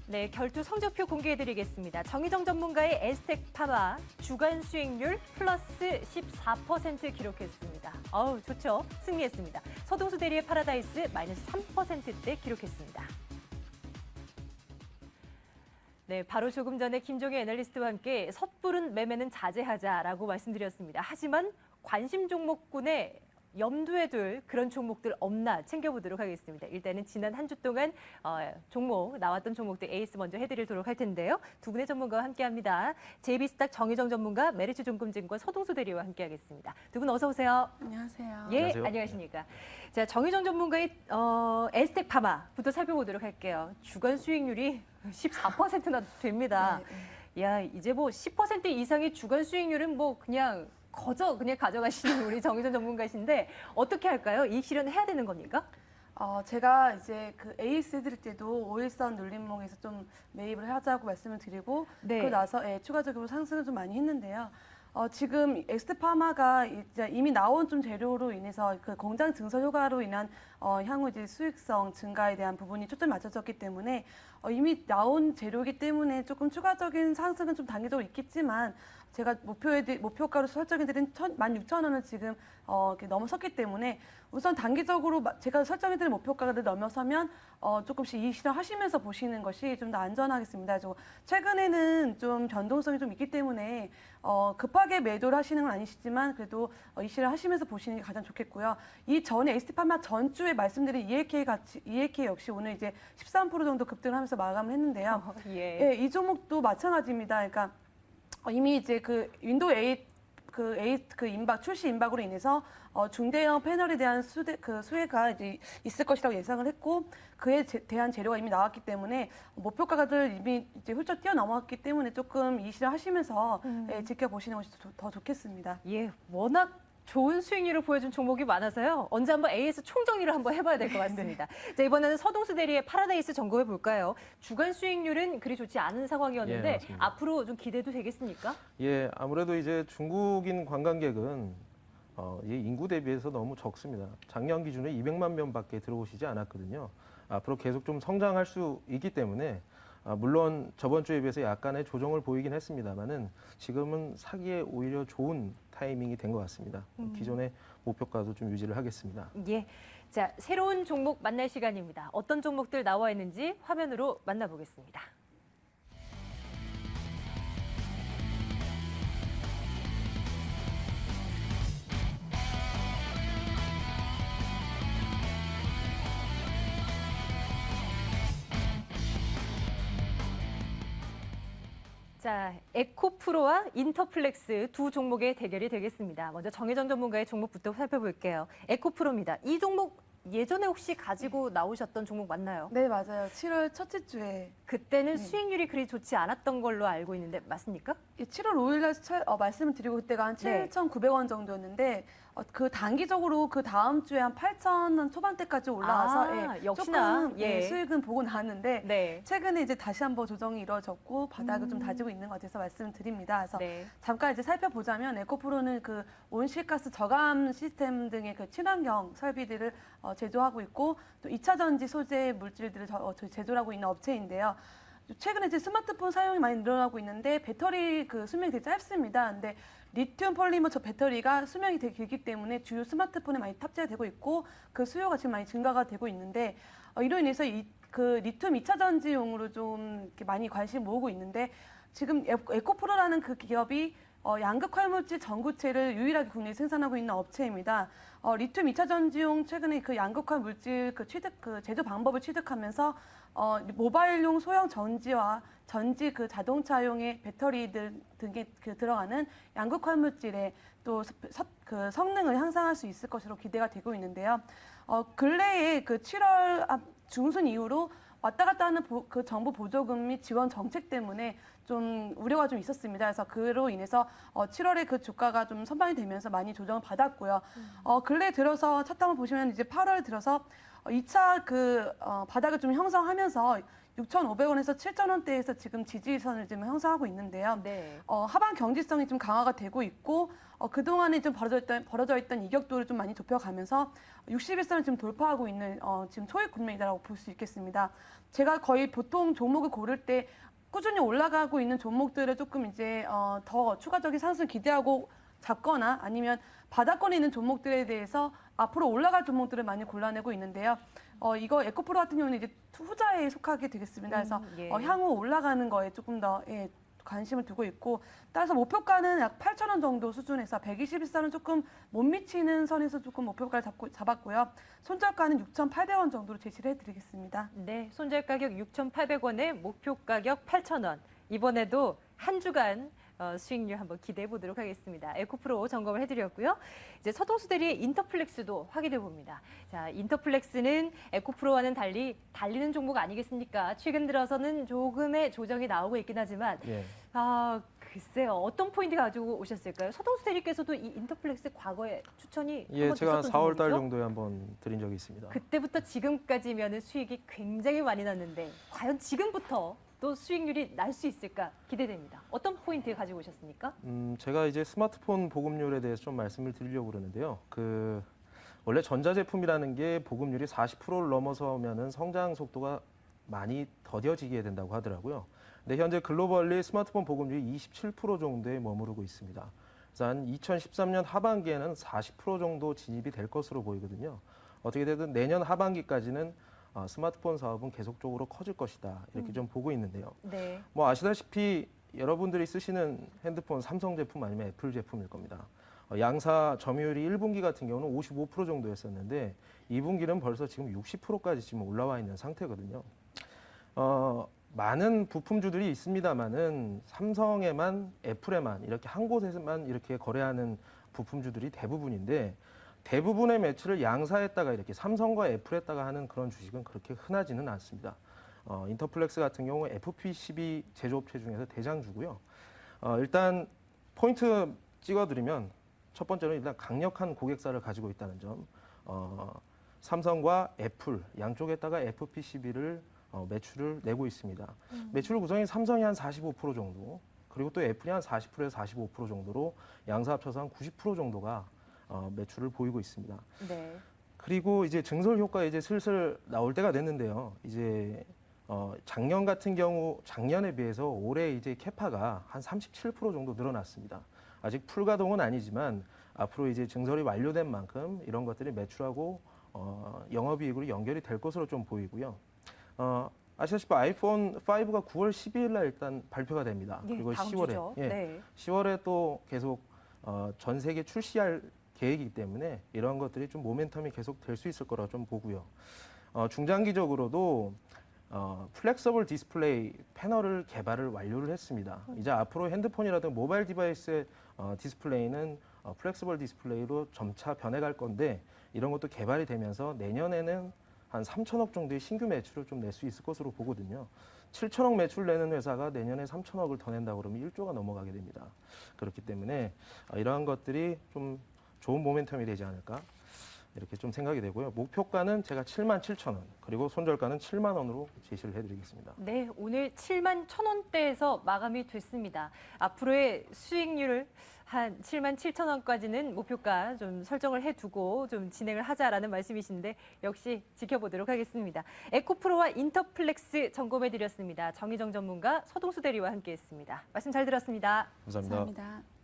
네, 결투 성적표 공개해드리겠습니다. 정희정 전문가의 에스텍 파마 주간 수익률 플러스 14% 기록했습니다. 어우, 좋죠? 승리했습니다. 서동수 대리의 파라다이스 마이너스 3%대 기록했습니다. 네, 바로 조금 전에 김종혜 애널리스트와 함께 섣부른 매매는 자제하자라고 말씀드렸습니다. 하지만 관심 종목군에 염두에 둘 그런 종목들 없나 챙겨보도록 하겠습니다. 일단은 지난 한 주 동안 종목 나왔던 종목들 에이스 먼저 해드리도록 할 텐데요. 두 분의 전문가와 함께합니다. JB스탁 정희정 전문가, 메리츠증권증권 서동수 대리와 함께하겠습니다. 두 분 어서 오세요. 안녕하세요. 예, 안녕하세요. 안녕하십니까. 자, 정희정 전문가의 에스텍 파마부터 살펴보도록 할게요. 주간 수익률이 14%나 됩니다. 네. 야, 이제 뭐 10% 이상의 주간 수익률은 뭐 그냥 가져가시는 우리 정희정 전문가이신데 어떻게 할까요? 이익 실현해야 되는 겁니까? 제가 이제 그 에이스 해드릴 때도 5일선 눌림목에서 좀 매입을 하자고 말씀을 드리고 네. 그러고 나서 추가적으로 상승을 좀 많이 했는데요. 지금 엑스테파마가 이제 이미 나온 좀 재료로 인해서 그 공장 증설 효과로 인한 향후 이제 수익성 증가에 대한 부분이 초점이 맞춰졌기 때문에 이미 나온 재료이기 때문에 조금 추가적인 상승은 좀 단기적으로 있겠지만 제가 목표가로 설정해드린 16,000원을 지금 이렇게 넘어섰기 때문에 우선 단기적으로 제가 설정해드린 목표가를 넘어서면 조금씩 이익 실현하시면서 보시는 것이 좀 더 안전하겠습니다. 최근에는 좀 변동성이 좀 있기 때문에 급하게 매도를 하시는 건 아니시지만 그래도 이익 실현하시면서 보시는 게 가장 좋겠고요. 이 전에 에스테파마 전주에 말씀드린 ELK 역시 오늘 이제 13% 정도 급등을 하면서 마감을 했는데요. 예. 이 종목도 마찬가지입니다. 그러니까 이미 이제 그 윈도우 8 출시 임박으로 인해서 중대형 패널에 대한 수혜가 이제 있을 것이라고 예상을 했고 그에 대한 재료가 이미 나왔기 때문에 목표가를 이미 이제 훌쩍 뛰어넘었기 때문에 조금 이익 실현하시면서 지켜보시는 것이 더 좋겠습니다. 예, 워낙 좋은 수익률을 보여준 종목이 많아서요. 언제 한번 AS 총정리를 한번 해봐야 될 것 같습니다. 자, 이번에는 서동수 대리의 파라다이스 점검해 볼까요? 주간 수익률은 그리 좋지 않은 상황이었는데 예, 앞으로 좀 기대도 되겠습니까? 예, 아무래도 이제 중국인 관광객은 이 인구 대비해서 너무 적습니다. 작년 기준에 200만 명밖에 들어오시지 않았거든요. 앞으로 계속 좀 성장할 수 있기 때문에 물론 저번 주에 비해서 약간의 조정을 보이긴 했습니다만은 지금은 사기에 오히려 좋은 타이밍이 된 것 같습니다. 기존의 목표가도 좀 유지를 하겠습니다. 예. 자, 새로운 종목 만날 시간입니다. 어떤 종목들 나와 있는지 화면으로 만나보겠습니다. 자, 에코프로와 인터플렉스 두 종목의 대결이 되겠습니다. 먼저 정혜정 전문가의 종목부터 살펴볼게요. 에코프로입니다. 이 종목 예전에 혹시 가지고 나오셨던 종목 맞나요? 네, 맞아요. 7월 첫째 주에 그때는 수익률이 그리 좋지 않았던 걸로 알고 있는데 맞습니까? 7월 5일 날 말씀을 드리고 그때가 한 네. 7,900원 정도였는데 그 단기적으로 그 다음 주에 한 8,000원 초반대까지 올라와서 역시나 조금 수익은 보고 나왔는데 네. 최근에 이제 다시 한번 조정이 이루어졌고 바닥을 좀 다지고 있는 것 같아서 말씀을 드립니다. 그래서 네. 잠깐 이제 살펴보자면 에코프로는 그 온실가스 저감 시스템 등의 그 친환경 설비들을 제조하고 있고 또 2차 전지 소재 물질들을 제조를 하고 있는 업체인데요. 최근에 이제 스마트폰 사용이 많이 늘어나고 있는데 배터리 그 수명이 되게 짧습니다. 근데 리튬 폴리머 저 배터리가 수명이 되게 길기 때문에 주요 스마트폰에 많이 탑재가 되고 있고 그 수요가 지금 많이 증가가 되고 있는데 이로 인해서 그 리튬 2차 전지용으로 좀 이렇게 많이 관심 모으고 있는데 지금 에코프로라는 그 기업이 양극 활물질 전구체를 유일하게 국내에 생산하고 있는 업체입니다. 리튬 2차 전지용 최근에 그 양극화 물질 그 제조 방법을 취득하면서 모바일용 소형 전지와 전지 그 자동차용의 배터리들 등에 들어가는 양극 활물질의 또 그 성능을 향상할 수 있을 것으로 기대가 되고 있는데요. 근래에 그 7월 중순 이후로 왔다 갔다 하는 그 정부 보조금 및 지원 정책 때문에 좀 우려가 좀 있었습니다. 그래서 그로 인해서 7월에 그 주가가 좀 선방이 되면서 많이 조정을 받았고요. 근래 들어서 차트 한번 보시면 이제 8월 들어서 2차 그 바닥을 좀 형성하면서 6,500원에서 7,000원대에서 지금 지지선을 지금 형성하고 있는데요. 네. 하방 경직성이 좀 강화가 되고 있고 그동안에 좀 벌어져 있던 이격도를 좀 많이 좁혀가면서 61선을 지금 돌파하고 있는 지금 초입 국면이라고 볼 수 있겠습니다. 제가 거의 보통 종목을 고를 때 꾸준히 올라가고 있는 종목들을 조금 이제 더 추가적인 상승 기대하고 잡거나 아니면 바닥권에 있는 종목들에 대해서 앞으로 올라갈 종목들을 많이 골라내고 있는데요. 이거 에코프로 같은 경우는 이제 투자에 속하게 되겠습니다. 그래서 예. 향후 올라가는 거에 조금 더 관심을 두고 있고 따라서 목표가는 약 8,000원 정도 수준에서 121선은 조금 못 미치는 선에서 조금 목표가를 잡았고요. 손절가는 6,800원 정도로 제시를 해드리겠습니다. 네, 손절 가격 6,800원에 목표 가격 8,000원. 이번에도 한 주간 수익률 한번 기대해 보도록 하겠습니다. 에코프로 점검을 해드렸고요. 이제 서동수 대리의 인터플렉스도 확인해 봅니다. 자, 인터플렉스는 에코프로와는 달리 달리는 종목 아니겠습니까? 최근 들어서는 조금의 조정이 나오고 있긴 하지만 예. 글쎄요. 어떤 포인트 가지고 오셨을까요? 서동수 대리께서도 이 인터플렉스 과거에 추천이 예, 한번 제가 됐었던 4월 달 종목이죠? 정도에 한번 드린 적이 있습니다. 그때부터 지금까지면 수익이 굉장히 많이 났는데 과연 지금부터 또 수익률이 날 수 있을까 기대됩니다. 어떤 포인트 가지고 오셨습니까? 제가 이제 스마트폰 보급률에 대해서 좀 말씀을 드리려고 그러는데요. 원래 전자제품이라는 게 보급률이 40%를 넘어서면은 성장 속도가 많이 더뎌지게 된다고 하더라고요. 근데 현재 글로벌리 스마트폰 보급률이 27% 정도에 머무르고 있습니다. 그래서 한 2013년 하반기에는 40% 정도 진입이 될 것으로 보이거든요. 어떻게 되든 내년 하반기까지는 스마트폰 사업은 계속적으로 커질 것이다. 이렇게 좀 보고 있는데요. 네. 뭐 아시다시피 여러분들이 쓰시는 핸드폰 삼성 제품 아니면 애플 제품일 겁니다. 양사 점유율이 1분기 같은 경우는 55% 정도였었는데 2분기는 벌써 지금 60%까지 지금 올라와 있는 상태거든요. 많은 부품주들이 있습니다만은 삼성에만 애플에만 이렇게 한 곳에서만 이렇게 거래하는 부품주들이 대부분인데 대부분의 매출을 양사에다가 이렇게 삼성과 애플에다가 하는 그런 주식은 그렇게 흔하지는 않습니다. 인터플렉스 같은 경우 FPCB 제조업체 중에서 대장주고요. 일단 포인트 찍어드리면 첫 번째로 일단 강력한 고객사를 가지고 있다는 점. 삼성과 애플 양쪽에다가 FPCB를 매출을 내고 있습니다. 매출 구성이 삼성이 한 45% 정도, 그리고 또 애플이 한 40%에서 45% 정도로 양사 합쳐서 한 90% 정도가 매출을 보이고 있습니다. 네. 그리고 이제 증설 효과 이제 슬슬 나올 때가 됐는데요. 이제 작년 같은 경우 작년에 비해서 올해 이제 캐파가 한 37% 정도 늘어났습니다. 아직 풀가동은 아니지만 앞으로 이제 증설이 완료된 만큼 이런 것들이 매출하고 영업이익으로 연결이 될 것으로 좀 보이고요. 아시다시피 아이폰 5가 9월 12일 날 일단 발표가 됩니다. 예, 그리고 다음 10월에 주죠. 네. 10월에 또 계속 전 세계 출시할 계획이기 때문에 이런 것들이 좀 모멘텀이 계속 될 수 있을 거라 좀 보고요. 중장기적으로도 플렉서블 디스플레이 패널을 개발을 완료를 했습니다. 이제 앞으로 핸드폰이라든 모바일 디바이스의 디스플레이는 플렉서블 디스플레이로 점차 변해갈 건데 이런 것도 개발이 되면서 내년에는 한 3천억 정도의 신규 매출을 좀 낼 수 있을 것으로 보거든요. 7천억 매출 내는 회사가 내년에 3천억을 더 낸다고 그러면 1조가 넘어가게 됩니다. 그렇기 때문에 이러한 것들이 좀 좋은 모멘텀이 되지 않을까 이렇게 좀 생각이 되고요. 목표가는 제가 77,000원 그리고 손절가는 7만 원으로 제시를 해드리겠습니다. 네, 오늘 7만 1,000원대에서 마감이 됐습니다. 앞으로의 수익률을 한 7만 7,000원까지는 목표가 좀 설정을 해두고 좀 진행을 하자라는 말씀이신데 역시 지켜보도록 하겠습니다. 에코프로와 인터플렉스 점검해드렸습니다. 정희정 전문가 서동수 대리와 함께했습니다. 말씀 잘 들었습니다. 감사합니다. 감사합니다.